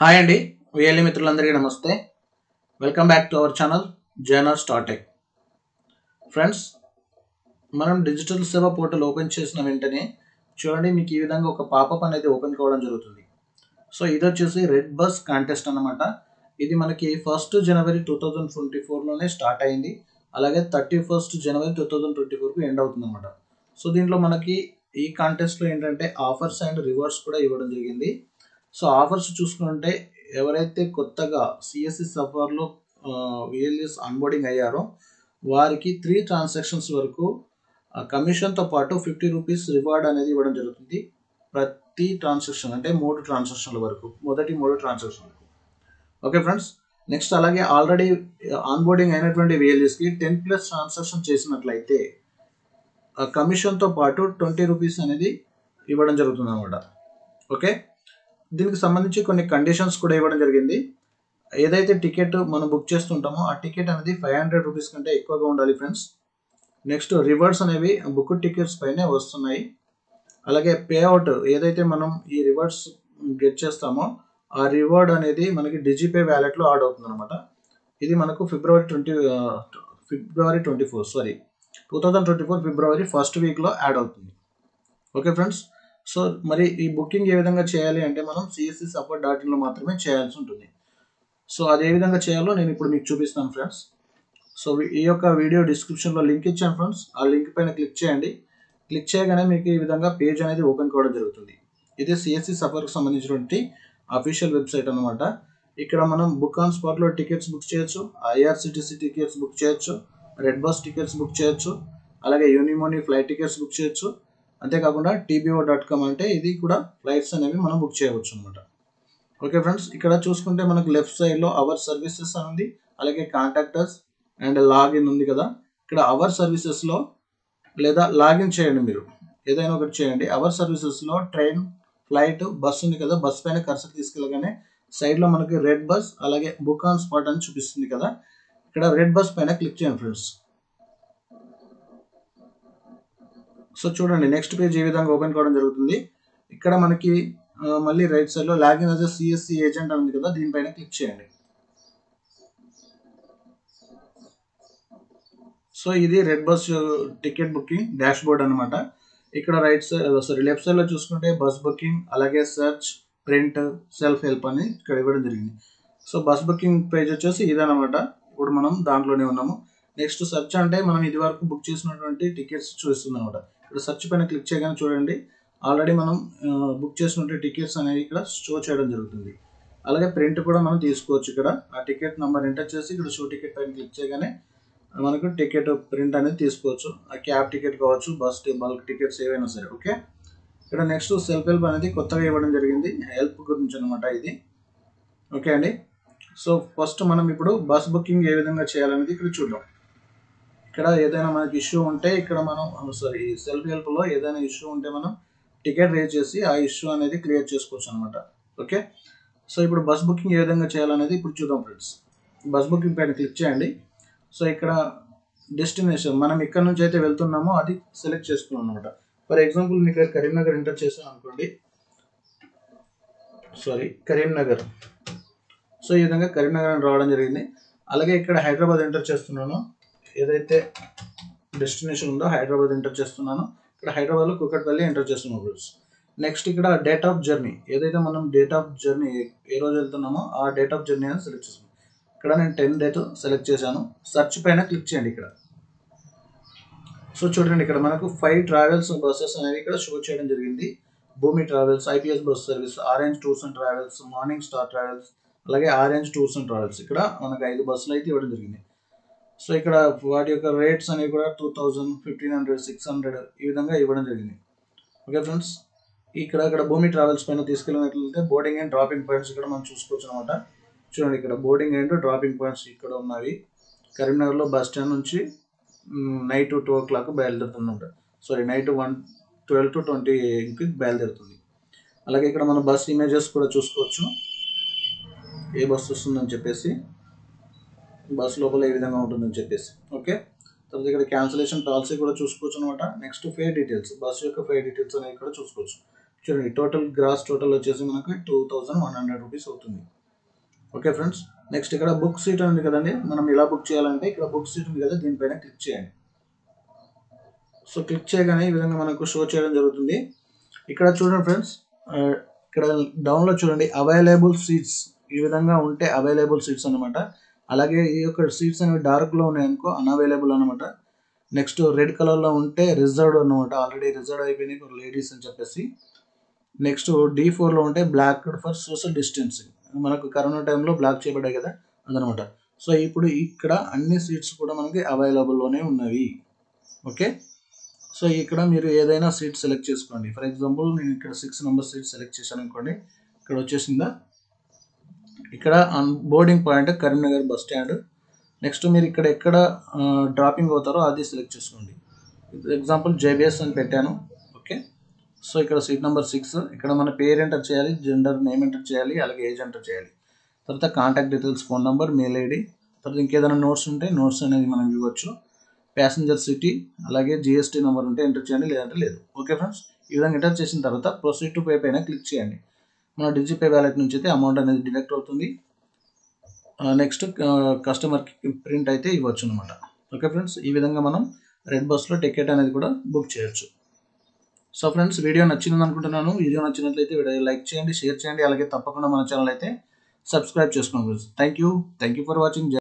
Hi అండి, VLE మిత్రులందరికీ నమస్తే. Welcome back to our channel journal Startek. Friends, మనం డిజిటల్ సేవ పోర్టల్ ఓపెన్ చేసిన వెంటనే చూడండి, మీకు ఈ విధంగా ఒక పాపప్ అనేది ఓపెన్ కావడం జరుగుతుంది. సో ఇది వచ్చేసి రెడ్ బస్ కాంటెస్ట్ అన్నమాట. ఇది మనకి 1 జనవరి 2024లోనే స్టార్ట్ అయింది. అలాగే 31 జనవరి 2024కు ఎండ్ అవుతుంది అనమాట. సో దీంట్లో మనకి ఈ కాంటెస్ట్లో ఏంటంటే ఆఫర్స్ అండ్ రివార్డ్స్ కూడా ఇవ్వడం జరిగింది. సో ఆఫర్స్ చూసుకుంటే ఎవరైతే కొత్తగా సిఎస్సి సఫర్లో విఎల్ఎస్ ఆన్బోర్డింగ్ అయ్యారో వారికి 3 ట్రాన్సాక్షన్స్ వరకు కమిషన్తో పాటు 50 రూపీస్ రివార్డ్ అనేది ఇవ్వడం జరుగుతుంది. ప్రతి ట్రాన్సాక్షన్ అంటే 3 ట్రాన్సాక్షన్ల వరకు, మొదటి 3 ట్రాన్సాక్షన్ వరకు. ఓకే ఫ్రెండ్స్, నెక్స్ట్ అలాగే ఆల్రెడీ ఆన్బోర్డింగ్ అయినటువంటి విఎల్ఎస్కి 10+ ట్రాన్సాక్షన్ చేసినట్లయితే కమిషన్తో పాటు 20 రూపీస్ అనేది ఇవ్వడం జరుగుతుంది అనమాట. ఓకే, దీనికి సంబంధించి కొన్ని కండిషన్స్ కూడా ఇవ్వడం జరిగింది. ఏదైతే టికెట్ మనం బుక్ చేస్తుంటామో ఆ టికెట్ అనేది 500 రూపీస్ కంటే ఎక్కువగా ఉండాలి ఫ్రెండ్స్. నెక్స్ట్ రివార్డ్స్ అనేవి బుక్ టికెట్స్ పైనే వస్తున్నాయి. అలాగే పేఅవుట్ ఏదైతే మనం ఈ రివార్డ్స్ గెట్ చేస్తామో ఆ రివార్డ్ అనేది మనకి డిజిపే వ్యాలెట్లో యాడ్ అవుతుంది అనమాట. ఇది మనకు ఫిబ్రవరి 2024 ఫిబ్రవరి 1st వీక్లో యాడ్ అవుతుంది. ఓకే ఫ్రెండ్స్, సో మరి ఈ బుకింగ్ ఏ విధంగా చేయాలి అంటే మనం సిఎస్సి సపోర్ట్.in మాత్రమే చేయాల్సి ఉంటుంది. సో అది ఏ విధంగా చేయాలో నేను ఇప్పుడు మీకు చూపిస్తాను ఫ్రెండ్స్. సో ఈ యొక్క వీడియో డిస్క్రిప్షన్లో లింక్ ఇచ్చాను ఫ్రెండ్స్. ఆ లింక్ పైన క్లిక్ చేయండి. క్లిక్ చేయగానే మీకు ఈ విధంగా పేజ్ అనేది ఓపెన్ కావడం జరుగుతుంది. ఇది సిఎస్సి సఫర్కి సంబంధించినటువంటి అఫీషియల్ వెబ్సైట్ అనమాట. ఇక్కడ మనం బుక్ ఆన్ స్పాట్లో టికెట్స్ బుక్ చేయొచ్చు, ఐఆర్సిటీసీ టికెట్స్ బుక్ చేయొచ్చు, రెడ్ బస్ టికెట్స్ బుక్ చేయొచ్చు, అలాగే యూనిమోని ఫ్లైట్ టికెట్స్ బుక్ చేయొచ్చు. అంతేకాకుండా tbo.com అంటే ఇది కూడా ఫ్లైట్స్ అనేవి మనం బుక్ చేయవచ్చు అనమాట. ఓకే ఫ్రెండ్స్, ఇక్కడ చూసుకుంటే మనకు లెఫ్ట్ సైడ్లో అవర్ సర్వీసెస్ అని ఉంది, అలాగే కాంటాక్టర్స్ అండ్ లాగిన్ ఉంది కదా. ఇక్కడ అవర్ సర్వీసెస్లో లేదా లాగిన్ చేయండి, మీరు ఏదైనా ఒకటి చేయండి. అవర్ సర్వీసెస్లో ట్రైన్, ఫ్లైట్, బస్ ఉంది కదా, బస్ పైన కర్సర్ తీసుకెళ్ళగానే సైడ్లో మనకి రెడ్ బస్ అలాగే బుక్ ఆన్ స్పాట్ అని చూపిస్తుంది కదా. ఇక్కడ రెడ్ బస్ పైన క్లిక్ చేయండి ఫ్రెండ్స్. సో చూడండి, నెక్స్ట్ పేజ్ ఈ విధంగా ఓపెన్ కావడం జరుగుతుంది. ఇక్కడ మనకి మళ్ళీ రైట్ సైడ్లో login as a CSC agent అని ఉంది కదా, దీనిపైన క్లిక్ చేయండి. సో ఇది red bus ticket booking dashboard అనమాట. ఇక్కడ లెఫ్ట్ సైడ్లో చూసుకుంటే బస్ బుకింగ్, అలాగే సెర్చ్, ప్రింట్, సెల్ఫ్ హెల్ప్ అని ఇక్కడ ఇవ్వడం జరిగింది. సో బస్ బుకింగ్ పేజ్ వచ్చేసి ఇదనమాట. ఇప్పుడు మనం దాంట్లోనే ఉన్నాము. నెక్స్ట్ సెర్చ్ అంటే మనం ఇది వరకు బుక్ చేసినటువంటి టికెట్స్ చూస్తుంది అనమాట. ఇక్కడ సెర్చ్ పైన క్లిక్ చేయగానే చూడండి, ఆల్రెడీ మనం బుక్ చేసినటువంటి టికెట్స్ అనేవి ఇక్కడ షో చేయడం జరుగుతుంది. అలాగే ప్రింట్ కూడా మనం తీసుకోవచ్చు. ఇక్కడ ఆ టికెట్ నెంబర్ ఎంటర్ చేసి ఇక్కడ షో టికెట్ పైన క్లిక్ చేయగానే మనకు టికెట్ ప్రింట్ అనేది తీసుకోవచ్చు. ఆ క్యాబ్ టికెట్ కావచ్చు, బస్ బల్క్ టికెట్స్ ఏవైనా సరే. ఓకే, ఇక్కడ నెక్స్ట్ సెల్ఫ్ హెల్ప్ అనేది కొత్తగా ఇవ్వడం జరిగింది, హెల్ప్ గురించి అనమాట ఇది. ఓకే అండి, సో ఫస్ట్ మనం ఇప్పుడు బస్ బుకింగ్ ఏ విధంగా చేయాలనేది ఇక్కడ చూద్దాం. ఇక్కడ ఏదైనా మనకి ఇష్యూ ఉంటే ఇక్కడ మనం సెల్ఫ్ హెల్ప్లో ఏదైనా ఇష్యూ ఉంటే మనం టికెట్ రేజ్ చేసి ఆ ఇష్యూ అనేది క్లియర్ చేసుకోవచ్చు అనమాట. ఓకే, సో ఇప్పుడు బస్ బుకింగ్ ఏ విధంగా చేయాలనేది ఇప్పుడు చూద్దాం ఫ్రెండ్స్. బస్ బుకింగ్ పైన క్లిక్ చేయండి. సో ఇక్కడ డెస్టినేషన్ మనం ఇక్కడ నుంచి అయితే వెళ్తున్నామో అది సెలెక్ట్ చేసుకున్నాం అనమాట. ఫర్ ఎగ్జాంపుల్ నేను ఇక్కడ కరీంనగర్ ఎంటర్ చేసాను అనుకోండి, కరీంనగర్. సో ఈ విధంగా కరీంనగర్ అని రావడం జరిగింది. అలాగే ఇక్కడ హైదరాబాద్ ఎంటర్ చేస్తున్నాను, ఏదైతే డెస్టినేషన్ ఉందో హైదరాబాద్ ఎంటర్ చేస్తున్నాను. ఇక్కడ హైదరాబాద్లో కూకట్పల్లి ఎంటర్ చేస్తున్నాను ఫ్రెండ్స్. నెక్స్ట్ ఇక్కడ డేట్ ఆఫ్ జర్నీ, ఏదైతే మనం డేట్ ఆఫ్ జర్నీ ఏ రోజు వెళ్తున్నామో ఆ డేట్ ఆఫ్ జర్నీ అని సెలెక్ట్ చేస్తున్నాను. ఇక్కడ నేను 10 డేట్ సెలెక్ట్ చేశాను. సెర్చ్ పైన క్లిక్ చేయండి ఇక్కడ. సో చూడండి, ఇక్కడ మనకు 5 ట్రావెల్స్ బస్సెస్ అనేవి ఇక్కడ షో చేయడం జరిగింది. భూమి travels, IPS bus service, orange tours and travels, morning star travels, అలాగే ఆరెంజ్ టూర్స్ అండ్ ట్రావెల్స్. ఇక్కడ మనకు 5 బస్సులు అయితే ఇవ్వడం జరిగింది. సో ఇక్కడ వాటి యొక్క రేట్స్ అనేవి కూడా 2000, 1500, 600 ఈ విధంగా ఇవ్వడం జరిగింది. ఓకే ఫ్రెండ్స్, ఇక్కడ భూమి ట్రావెల్స్ పైన తీసుకెళ్ళినట్లయితే బోర్డింగ్ అండ్ డ్రాపింగ్ పాయింట్స్ ఇక్కడ మనం చూసుకోవచ్చు అనమాట. చూడండి, ఇక్కడ బోర్డింగ్ అండ్ డ్రాపింగ్ పాయింట్స్ ఇక్కడ ఉన్నవి. కరీంనగర్లో బస్ స్టాండ్ నుంచి నైట్ 2 o'clock బయలుదేరుతుందంట. నైట్ 12 to 20కి బయలుదేరుతుంది. అలాగే ఇక్కడ మన బస్ ఇమేజెస్ కూడా చూసుకోవచ్చు, ఏ బస్సు వస్తుందని చెప్పేసి, బస్ లోపల ఏ విధంగా ఉంటుందని చెప్పేసి. ఓకే, తర్వాత ఇక్కడ క్యాన్సిలేషన్ పాలసీ కూడా చూసుకోవచ్చు అనమాట. నెక్స్ట్ ఫేర్ డీటెయిల్స్, బస్సు యొక్క ఫేర్ డీటెయిల్స్ అనేవి ఇక్కడ చూసుకోవచ్చు. చూడండి టోటల్ గ్రాస్ టోటల్ వచ్చేసి మనకు 2100 రూపీస్ అవుతుంది. ఓకే ఫ్రెండ్స్, నెక్స్ట్ ఇక్కడ బుక్ సీట్ ఉంది కదండి, మనం ఇలా బుక్ చేయాలంటే ఇక్కడ బుక్ సీట్ ఉంది కదా, దీనిపైన క్లిక్ చేయండి. సో క్లిక్ చేయగానే ఈ విధంగా మనకు షో చేయడం జరుగుతుంది. ఇక్కడ చూడండి ఫ్రెండ్స్, ఇక్కడ డౌన్లో చూడండి అవైలబుల్ సీట్స్, ఈ విధంగా ఉంటే అవైలబుల్ సీట్స్ అనమాట. అలాగే ఈ యొక్క సీట్స్ అనేవి డార్క్లో ఉన్నాయనుకో అన్అవైలబుల్ అనమాట. నెక్స్ట్ రెడ్ కలర్లో ఉంటే రిజర్వ్డ్ అనమాట, ఆల్రెడీ రిజర్వ్ అయిపోయినాయి ఫర్ లేడీస్ అని చెప్పేసి. నెక్స్ట్ D4లో ఉంటే బ్లాక్ ఫర్ సోషల్ డిస్టెన్సింగ్, మనకు కరోనా టైంలో బ్లాక్ చేయబడ్డాయి కదా అదనమాట. సో ఇప్పుడు ఇక్కడ అన్ని సీట్స్ కూడా మనకి అవైలబుల్లోనే ఉన్నవి. ఓకే, సో ఇక్కడ మీరు ఏదైనా సీట్ సెలెక్ట్ చేసుకోండి. ఫర్ ఎగ్జాంపుల్ నేను ఇక్కడ 6 నెంబర్ సీట్ సెలెక్ట్ చేశాను అనుకోండి, ఇక్కడ వచ్చేసిందా. ఇక్కడ boarding point Karimnagar bus stand. Next మీరు ఇక్కడ ఎక్కడ డ్రాపింగ్ అవుతారో అది సెలెక్ట్ చేసుకోండి. ఎగ్జాంపుల్ JBS అని పెట్టాను. ఓకే, సో ఇక్కడ సీట్ నెంబర్ 6, ఇక్కడ మన పేరు ఎంటర్ చేయాలి, జెండర్ నేమ్ ఎంటర్ చేయాలి, అలాగే ఏజ్ ఎంటర్ చేయాలి. తర్వాత contact details, phone number, mail ID, తర్వాత ఇంకేదైనా నోట్స్ ఉంటే నోట్స్ అనేది మనం ఇవ్వచ్చు. ప్యాసింజర్ సిటీ, అలాగే GST నెంబర్ ఉంటే ఎంటర్ చేయండి, లేదంటే లేదు. ఓకే ఫ్రెండ్స్, ఈ విధంగా ఎంటర్ చేసిన తర్వాత ప్రొసీడ్ టు పే పైన క్లిక్ చేయండి. మన డిజిపే వ్యాలెట్ నుంచి అయితే అమౌంట్ అనేది డిడక్ట్ అవుతుంది. నెక్స్ట్ కస్టమర్కి ప్రింట్ అయితే ఇవ్వచ్చు అనమాట. ఓకే ఫ్రెండ్స్, ఈ విధంగా మనం రెడ్ బస్లో టికెట్ అనేది కూడా బుక్ చేయొచ్చు. సో ఫ్రెండ్స్, వీడియో నచ్చిందని అనుకుంటున్నాను. వీడియో నచ్చినట్లయితే వీడియో లైక్ చేయండి, షేర్ చేయండి, అలాగే తప్పకుండా మన ఛానల్ అయితే సబ్స్క్రైబ్ చేసుకోండి. Thank you for watching.